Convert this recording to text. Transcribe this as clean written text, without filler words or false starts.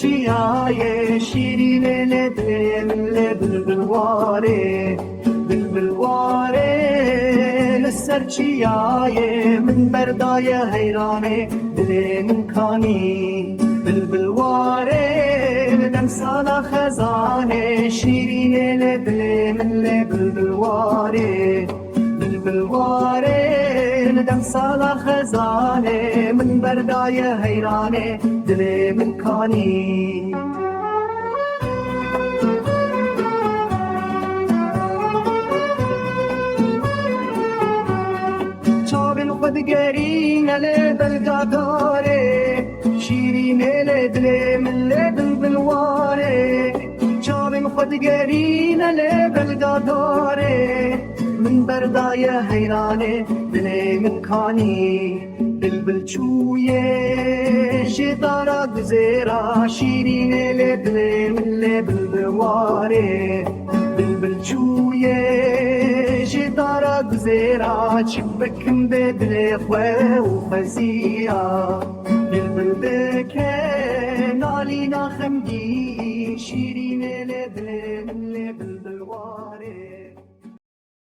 چیایه شیرین لدل بلبل واره بلبل واره لسر چیایه من بردای حیرانه دل من کانی بلبل واره دم سالا خزانه شیرین لدل من بلبل واره بلبل واره دم سالا خزانه من بردای حیرانه دل من کانی چاوین خودگرین لبلگا داره شیرین لدل من بلبل واره چاوین خودگرین لبلگا داره من بردای حیرانه دل من کانی بلبل چویه شدارا گزیرا شیرین لدل من بلبل واره بلبل چویه شدارا گزیرا چبکم بدل خواه و خزیا بلبل بکه نالی ناخمگی شیرین لدل من